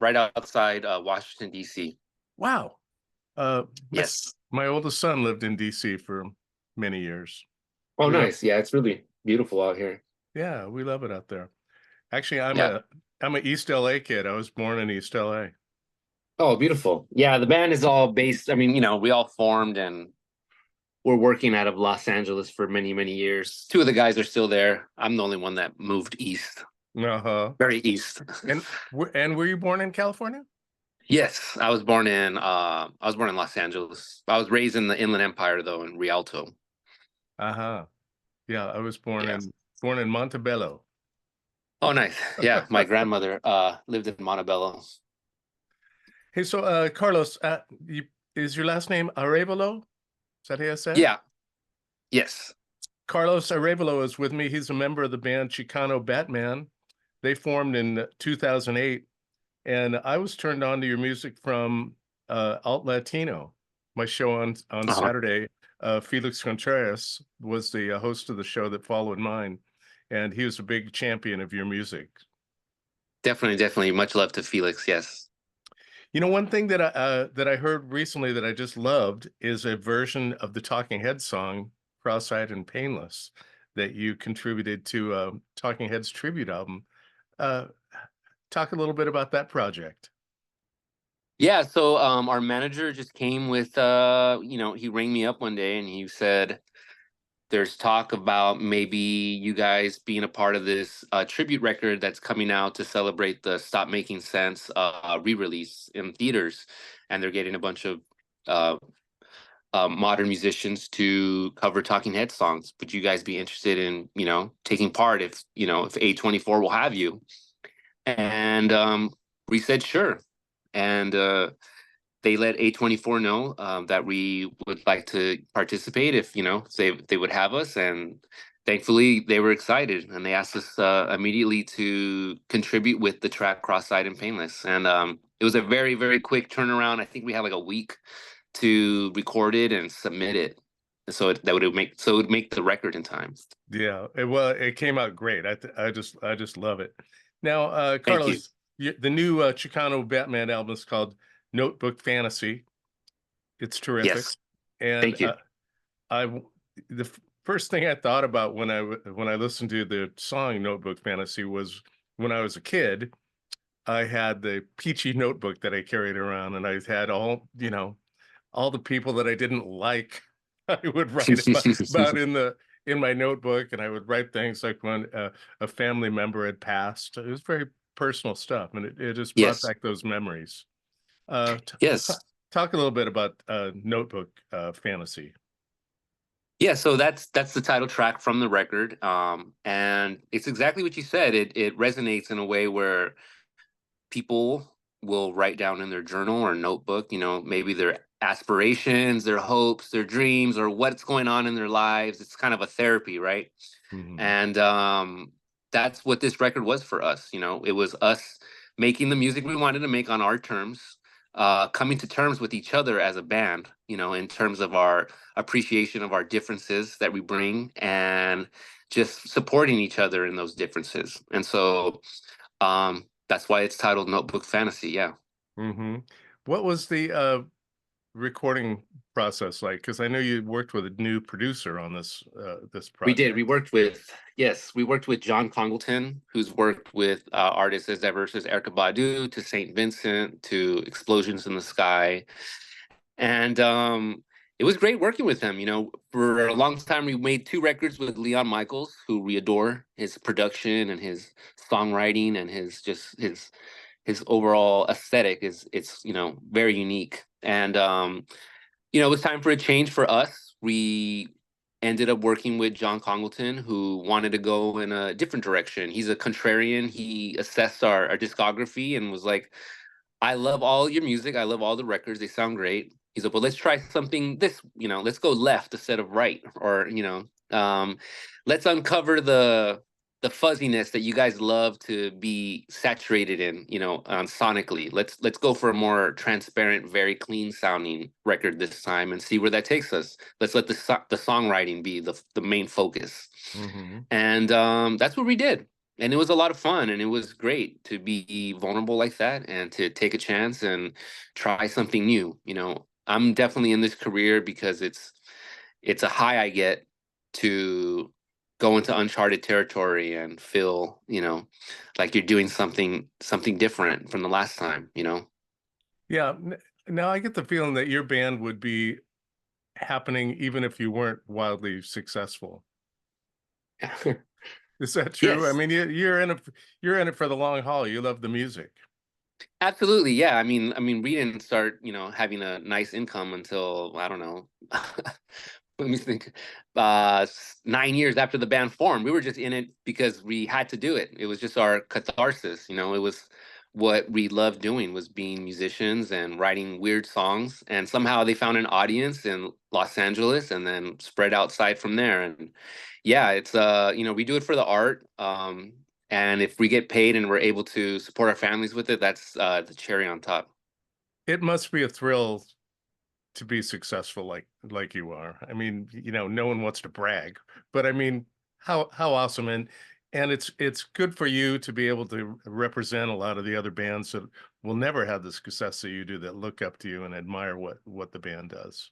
right outside Washington, D.C. Wow. Uh, my, Yes. my oldest son lived in DC for many years. Oh, We love, nice. Yeah, it's really beautiful out here. yeah, we love it out there. Actually, I'm Yeah. a I'm a East LA kid. I was born in East LA. Oh, beautiful. Yeah, the band is all based. I mean, we all formed and we're working out of Los Angeles for many, many years. Two of the guys are still there. I'm the only one that moved east, Uh-huh. very east. And were you born in California? Yes, I was born in Los Angeles. I was raised in the Inland Empire though, in Rialto. Uh-huh. Yeah, I was Yeah. born in Montebello. Oh, nice. Yeah, my grandmother lived in Montebello. Hey, so Carlos, is your last name Arévalo? Is that how you say it? Yeah. Yes. Carlos Arévalo is with me. He's a member of the band Chicano Batman. They formed in 2008, and I was turned on to your music from Alt Latino. My show on Uh-huh. Saturday, Felix Contreras was the host of the show that followed mine, and he was a big champion of your music. Definitely, definitely. Much love to Felix. Yes. You know, one thing that I heard recently that I just loved is a version of the Talking Heads song "Cross-Eyed and Painless" that you contributed to Talking Heads tribute album. Uh, Talk a little bit about that project. Yeah, so our manager just came with he rang me up one day and he said there's talk about maybe you guys being a part of this tribute record that's coming out to celebrate the Stop Making Sense re-release in theaters, and they're getting a bunch of uh, modern musicians to cover Talking Head songs. Would you guys be interested in taking part if A24 will have you? And we said sure, and they let A24 know that we would like to participate if they would have us, and thankfully they were excited and they asked us immediately to contribute with the track Cross-Eyed and Painless, and it was a very, very quick turnaround. I think we had like a week to record it and submit it, so it would make the record in time. Yeah, well, it came out great. I just love it. Now, Thank you. Carlos, the new Chicano Batman album is called Notebook Fantasy. It's terrific, Yes, and thank you. I the first thing I thought about when I listened to the song Notebook Fantasy was when I was a kid. I had the peachy notebook that I carried around, and I had all the people that I didn't like. I would write about in my notebook, and I would write things like when a family member had passed. It was very personal stuff, and it just brought Yes, back those memories. Uh, t- t- yes. Talk a little bit about Notebook Fantasy. Yeah, so that's the title track from the record, and it's exactly what you said. It resonates in a way where people will write down in their journal or notebook, maybe their aspirations, their hopes, their dreams, or what's going on in their lives. It's kind of a therapy, right? Mhm. And that's what this record was for us. It was us making the music we wanted to make on our terms, coming to terms with each other as a band, in terms of our appreciation of our differences that we bring, and just supporting each other in those differences. And so that's why it's titled Notebook Fantasy. Yeah. Hmm. What was the recording process like? Because I know you worked with a new producer on this We did. project. We worked with John Congleton, who's worked with artists as diverse as Erykah Badu to St. Vincent to Explosions in the Sky. And it was great working with him. For a long time, we made two records with Leon Michaels, who we adore his production and his songwriting and his overall aesthetic it's very unique. And it was time for a change for us. We ended up working with John Congleton, who wanted to go in a different direction. He's a contrarian. He assessed our discography and was like, I love all your music. I love all the records. They sound great. He's like, well, let's try something let's go left instead of right. Or, let's uncover the fuzziness that you guys love to be saturated in, sonically. Let's go for a more transparent, very clean sounding record this time and see where that takes us. Let's let the songwriting be the main focus. Hmm. And that's what we did. And it was a lot of fun, and it was great to be vulnerable like that and to take a chance and try something new. I'm definitely in this career because it's a high I get to go into uncharted territory and feel, like you're doing something different from the last time. Yeah. Now I get the feeling that your band would be happening even if you weren't wildly successful. Is that true? I Yes. mean, you're in it for the long haul. You love the music. Absolutely, yeah. I mean, we didn't start, having a nice income until I don't know. Let me think. 9 years after the band formed, we were just in it because we had to do it. It was just our catharsis. It was what we loved doing was being musicians and writing weird songs. And somehow they found an audience in Los Angeles, and then spread outside from there. And yeah, it's we do it for the art. And if we get paid and we're able to support our families with it, that's the cherry on top. It must be a thrill to be successful like you are. I mean, no one wants to brag, but I mean, how awesome. And it's good for you to be able to represent a lot of the other bands that will never have the success that you do, that look up to you and admire what the band does.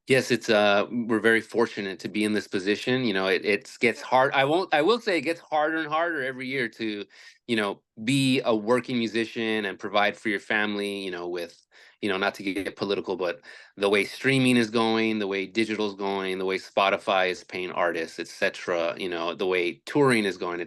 Yes, it's we're very fortunate to be in this position. It gets hard. I will say it gets harder and harder every year to, be a working musician and provide for your family, with, not to get political, but the way streaming is going, the way digital is going, the way Spotify is paying artists, etc. The way touring is going,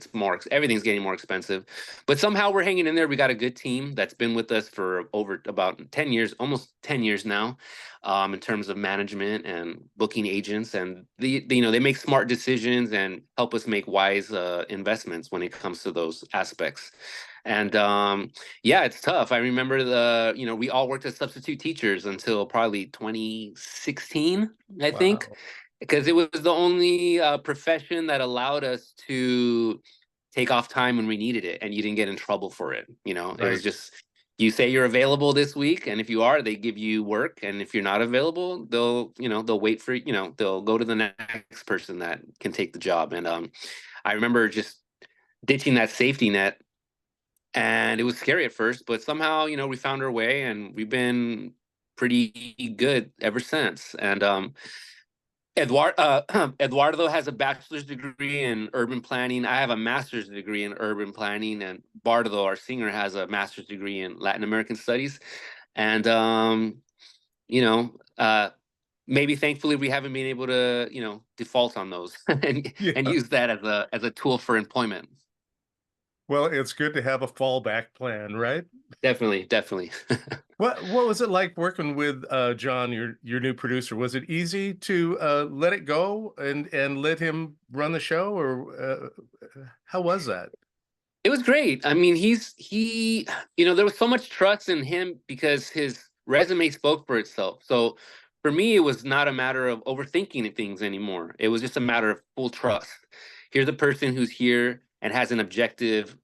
everything's getting more expensive. But somehow we're hanging in there. We got a good team that's been with us for over about 10 years, almost 10 years now, in terms of management and booking agents, and they make smart decisions and help us make wise investments when it comes to those aspects. And yeah, it's tough. I remember we all worked as substitute teachers until probably 2016, I think, Wow. because it was the only profession that allowed us to take off time when we needed it, and you didn't get in trouble for it. It was Right. just, you say you're available this week, and if you are, they give you work, and if you're not available, they'll wait for, they'll go to the next person that can take the job. And I remember just ditching that safety net, and it was scary at first, but somehow, we found our way, and we've been pretty good ever since. And Eduardo has a bachelor's degree in urban planning. I have a master's degree in urban planning, and Bardo, our singer, has a master's degree in Latin American studies. And you know, uh, maybe thankfully we haven't been able to, default on those and Yeah. use that as a tool for employment. Well, it's good to have a fallback plan, right? Definitely, definitely. What was it like working with John, your new producer? Was it easy to let it go and let him run the show, or how was that? It was great. I mean, there was so much trust in him because his resume spoke for itself. So for me, it was not a matter of overthinking things anymore. It was just a matter of full trust. Here's a person who's here and has an objective,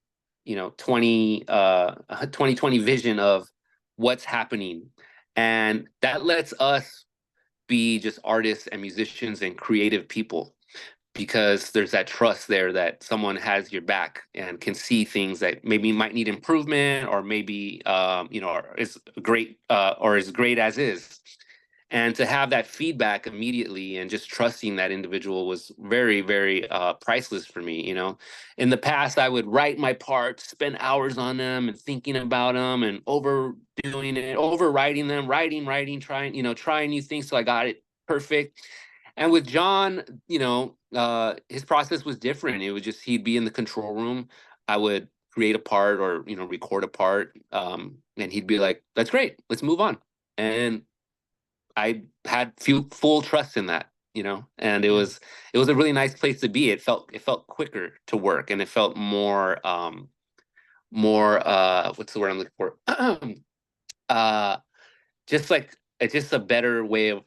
2020 vision of what's happening. And that lets us be just artists and musicians and creative people, because there's that trust there that someone has your back and can see things that maybe might need improvement, or maybe is great, or as great as is. And to have that feedback immediately and just trusting that individual was very, very priceless for me. In the past, I would write my parts, spend hours on them and thinking about them and overdoing it, overwriting them, writing, trying new things till I got it perfect. And with John, his process was different. It was just, he'd be in the control room. I would create a part, or record a part, and he'd be like, "That's great, let's move on." And I had full trust in that, and it Yeah. was a really nice place to be. It felt quicker to work, and it felt more what's the word I'm looking for? uh just like it's just a better way of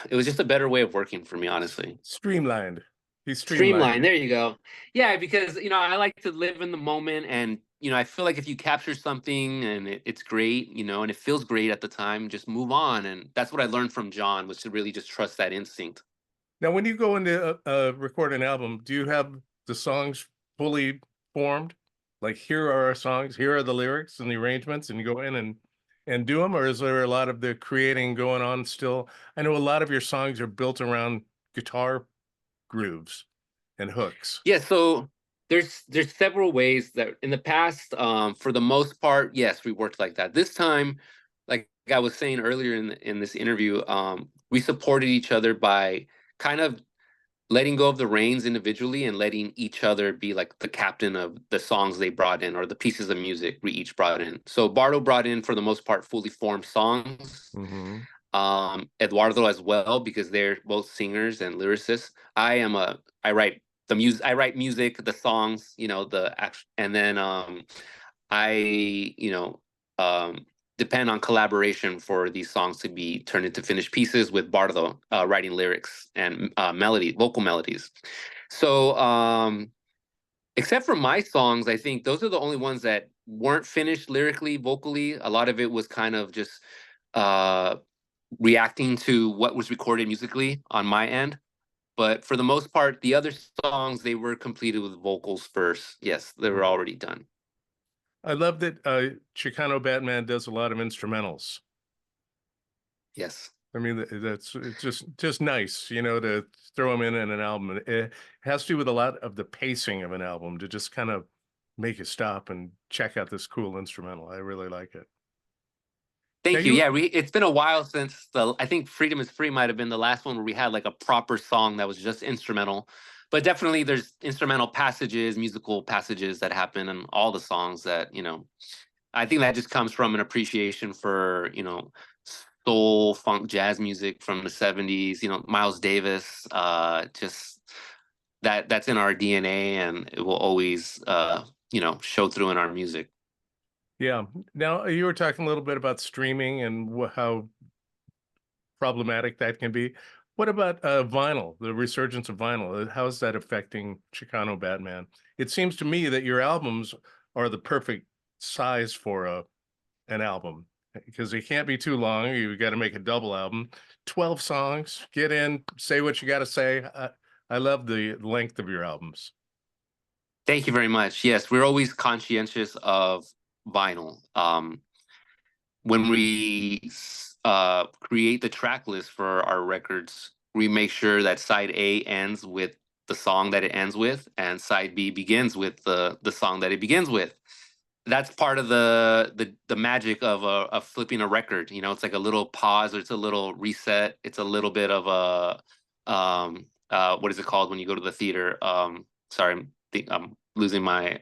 it was just a better way of working for me, honestly. Streamlined. He streamlined Streamline, it. there you go. Yeah, because I like to live in the moment, and I feel like if you capture something and it's great, and it feels great at the time, just move on. And that's what I learned from John, was to really just trust that instinct. Now, when you go into record an album, do you have the songs fully formed? Like, here are our songs, here are the lyrics and the arrangements, and you go in and do them, or is there a lot of the creating going on still? I know a lot of your songs are built around guitar grooves and hooks. Yeah, so there's several ways that in the past, for the most part, yes, we worked like that. This time, like I was saying earlier in this interview, we supported each other by kind of letting go of the reins individually and letting each other be like the captain of the songs they brought in or the pieces of music we each brought in. So Bardo brought in, for the most part, fully formed songs. Mm-hmm. Eduardo as well, because they're both singers and lyricists. I write the music, I write music, the songs, the action, and then I, depend on collaboration for these songs to be turned into finished pieces, with Bardo writing lyrics and vocal melodies. So, except for my songs, I think those are the only ones that weren't finished lyrically, vocally. A lot of it was kind of just uh, reacting to what was recorded musically on my end. But for the most part, the other songs, they were completed with vocals first. Yes, they were already done. I love that Chicano Batman does a lot of instrumentals. Yes. I mean, that's it's just nice, to throw them in an album. It has to do with a lot of the pacing of an album to just kind of make you stop and check out this cool instrumental. I really like it. Now Thank you. you, Yeah, it's been a while since I think Freedom is Free might have been the last one where we had like a proper song that was just instrumental. But definitely there's instrumental passages, musical passages that happen in all the songs that, I think that just comes from an appreciation for, soul, funk, jazz music from the 70s, Miles Davis, just that's in our DNA, and it will always show through in our music. yeah. Now you were talking a little bit about streaming and how problematic that can be. What about vinyl, the resurgence of vinyl? How is that affecting Chicano Batman? It seems to me that your albums are the perfect size for an album because they can't be too long. You got to make a double album, 12 songs, get in, say what you got to say. I love the length of your albums. Thank you very much. Yes, we're always conscientious of vinyl. When we create the track list for our records, we make sure that side A ends with the song that it ends with, and side B begins with the song that it begins with. That's part of the magic of flipping a record. It's like a little pause, or it's a little reset. It's a little bit of what is it called when you go to the theater? Sorry, I'm losing my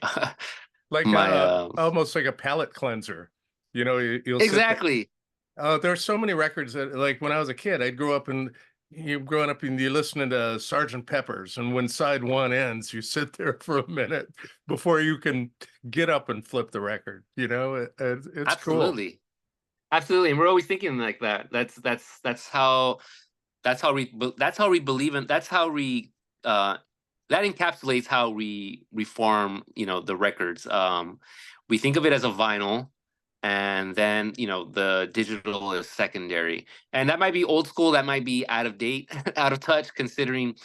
Like my almost like a palate cleanser. You'll sit there. exactly. There's so many records that, like when I was a kid, I'd grow up and you're growing up and you're listening to Sergeant Pepper's, and when side one ends, you sit there for a minute before you can get up and flip the record. It's cool. Absolutely. Absolutely. And we're always thinking like that. That's how we believe in, that's how we that encapsulates how we reform, the records. We think of it as a vinyl, and then, the digital is secondary. And that might be old school, that might be out of date, out of touch, considering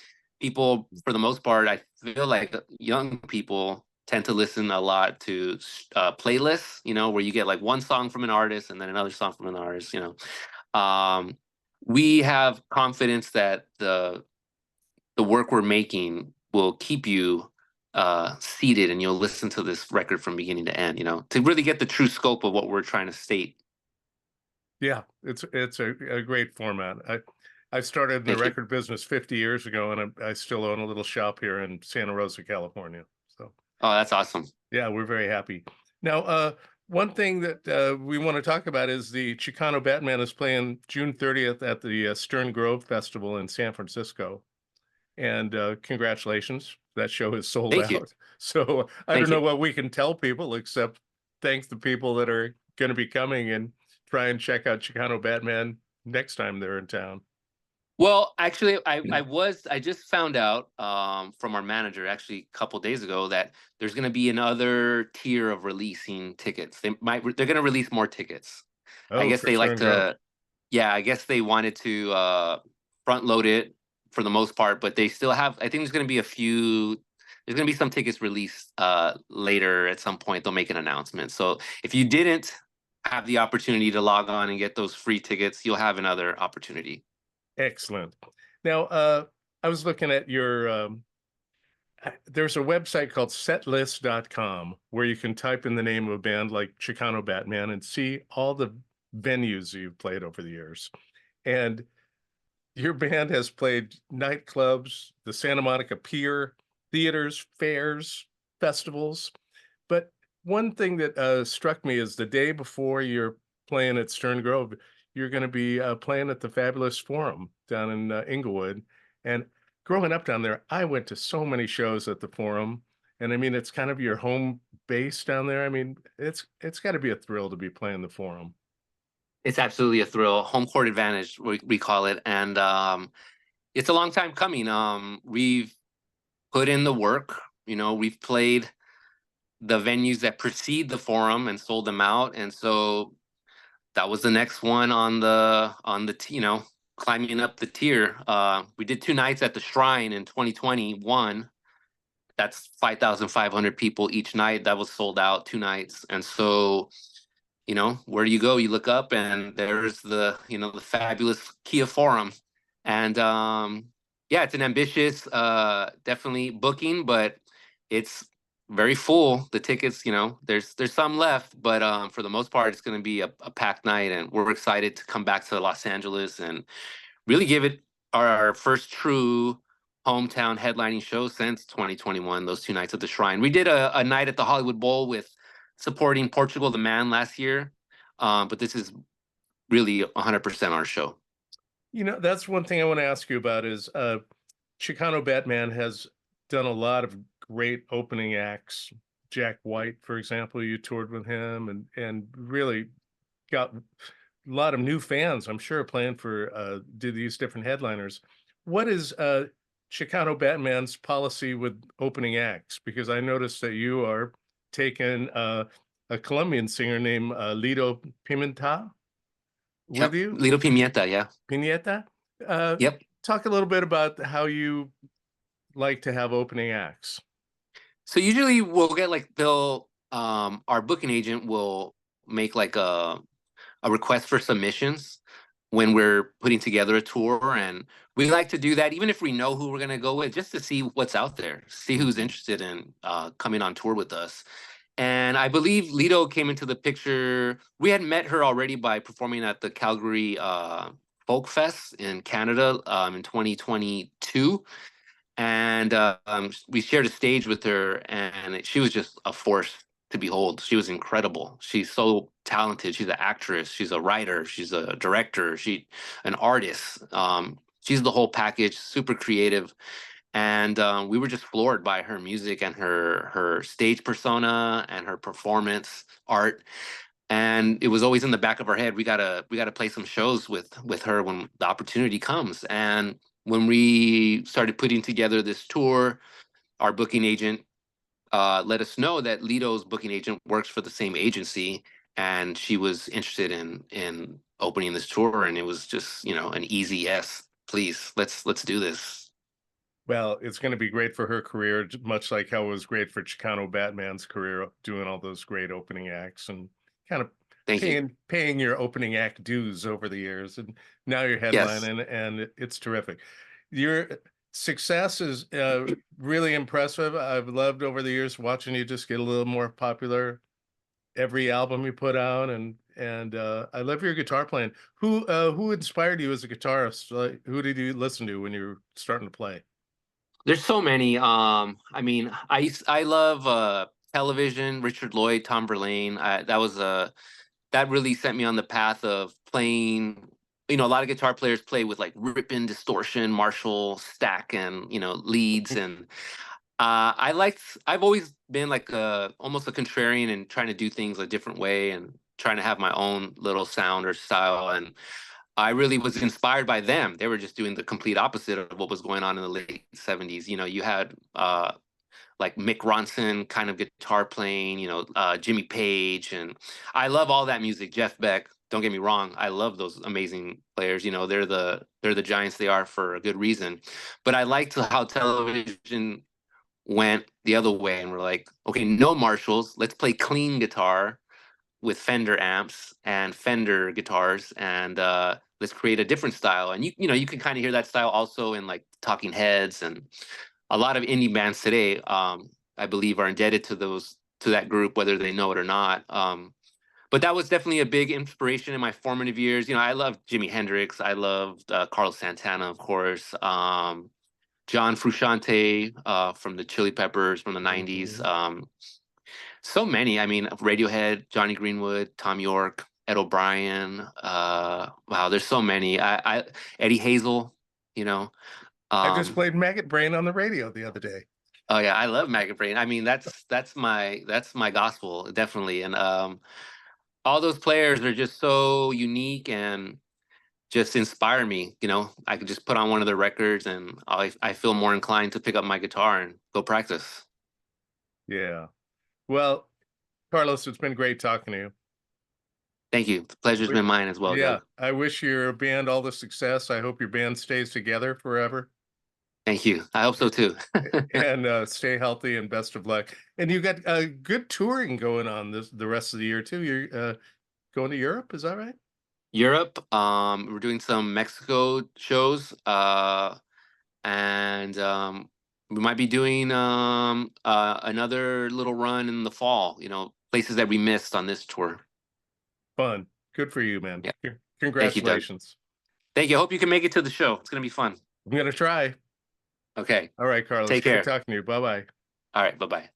people, for the most part, I feel like young people tend to listen a lot to playlists, where you get like one song from an artist and then another song from an artist. Um, we have confidence that the work we're making will keep you seated, and you'll listen to this record from beginning to end, to really get the true scope of what we're trying to state. Yeah, it's a great format. I started in the Thank you. record business 50 years ago, and I still own a little shop here in Santa Rosa, California. So Oh, that's awesome. yeah, we're very happy. Now, one thing that we want to talk about is the Chicano Batman is playing June 30th at the Stern Grove Festival in San Francisco. And congratulations, that show is sold Thank you. out. So I don't Thank know you. what we can tell people except thank the people that are going to be coming and try and check out Chicano Batman next time they're in town. Well, actually, I just found out from our manager actually a couple days ago that there's going to be another tier of releasing tickets. They're going to release more tickets. I Oh, guess for they like Stern Grove. to, yeah, I guess they wanted to front load it for the most part, but they still have, I think there's going to be a few there's going to be some tickets released later at some point. They'll make an announcement. So if you didn't have the opportunity to log on and get those free tickets, you'll have another opportunity. Excellent. Now, I was looking at your, there's a website called setlist.com where you can type in the name of a band like Chicano Batman and see all the venues you've played over the years. And your band has played nightclubs, the Santa Monica Pier, theaters, fairs, festivals. But one thing that struck me is the day before you're playing at Stern Grove, you're going to be playing at the Fabulous Forum down in Inglewood. And growing up down there, I went to so many shows at the Forum. And I mean, it's kind of your home base down there. I mean, it's got to be a thrill to be playing the Forum. It's absolutely a thrill. Home court advantage, we call it. And it's a long time coming. We've put in the work. We've played the venues that precede the Forum and sold them out. And so that was the next one on the climbing up the tier. We did 2 nights at the Shrine in 2021. That's 5,500 people each night. That was sold out 2 nights. And so, where do you go? You look up and there's the fabulous Kia Forum. And yeah, it's an ambitious, definitely booking, but it's very full. The tickets, there's some left, but for the most part, it's going to be a packed night. And we're excited to come back to Los Angeles and really give it our first true hometown headlining show since 2021, those 2 nights at the Shrine. We did a night at the Hollywood Bowl with supporting Portugal the Man last year, but this is really 100% our show. That's one thing I want to ask you about is Chicano Batman has done a lot of great opening acts. Jack White, for example, you toured with him and really got a lot of new fans, I'm sure, playing for these different headliners. What is Chicano Batman's policy with opening acts? Because I noticed that you are taking a Colombian singer named Lido Pimenta with you. Lido Pimienta, yeah. Pimienta? Yep. Talk a little bit about how you like to have opening acts. So usually we'll get our booking agent will make like a request for submissions when we're putting together a tour, and we like to do that even if we know who we're going to go with, just to see what's out there, see who's interested in coming on tour with us. And I believe Lido came into the picture. We had met her already by performing at the Calgary Folk Fest in Canada in 2022. And we shared a stage with her, and she was just a force to behold. She was incredible. She's so talented. She's an actress. She's a writer. She's a director. An artist. She's the whole package, super creative. And we were just floored by her music and her stage persona and her performance art. And it was always in the back of our head, we gotta play some shows with her when the opportunity comes. And when we started putting together this tour, our booking agent let us know that Lido's booking agent works for the same agency, and she was interested in opening this tour. And it was just an easy yes, please, let's do this. Well, it's going to be great for her career, much like how it was great for Chicano Batman's career, doing all those great opening acts and kind of paying your opening act dues over the years. And now you're headlining, yes. And it's terrific. Your success is really impressive. I've loved over the years watching you just get a little more popular every album you put out, and I love your guitar playing. Who inspired you as a guitarist? Like, who did you listen to when you were starting to play? There's so many. I mean, I love television, Richard Lloyd, Tom Verlaine. That really set me on the path of playing. A lot of guitar players play with like ripping, distortion, Marshall, stack, and leads. And I've always been like almost a contrarian and trying to do things a different way and trying to have my own little sound or style. And I really was inspired by them. They were just doing the complete opposite of what was going on in the late 70s. You had like Mick Ronson kind of guitar playing, Jimmy Page. And I love all that music. Jeff Beck, don't get me wrong. I love those amazing players. They're the giants they are for a good reason. But I liked how television went the other way and we're like, okay, no Marshalls, let's play clean guitar with Fender amps and Fender guitars, and let's create a different style. And you can kind of hear that style also in like Talking Heads, and a lot of indie bands today, I believe, are indebted to that group, whether they know it or not. But that was definitely a big inspiration in my formative years. I loved Jimi Hendrix. I loved Carlos Santana, of course. John Frusciante from the Chili Peppers from the 90s. So many. I mean, Radiohead, Johnny Greenwood, Tom York, Ed O'Brien. Wow, there's so many. Eddie Hazel, you know. I just Um, played Maggot Brain on the radio the other day. oh yeah, I love Maggot Brain. I mean, that's my gospel, definitely. And all those players are just so unique and just inspire me. I could just put on one of their records and I feel more inclined to pick up my guitar and go practice. Yeah. Well, Carlos, it's been great talking to you. Thank you. The pleasure's been mine as well, Yeah, Doug. I wish your band all the success. I hope your band stays together forever. Thank you. I hope so too. And stay healthy and best of luck. And you got good touring going on the rest of the year too. You're going to Europe, is that right? Europe, we're doing some Mexico shows, and we might be doing another little run in the fall, places that we missed on this tour. Fun. Good for you, man. Yeah. Thank you, Doug. Congratulations. Thank you. I hope you can make it to the show. It's going to be fun. I'm gonna try. Okay. All right, Carlos. Take Great care. talking to you. Bye-bye. All right. Bye-bye.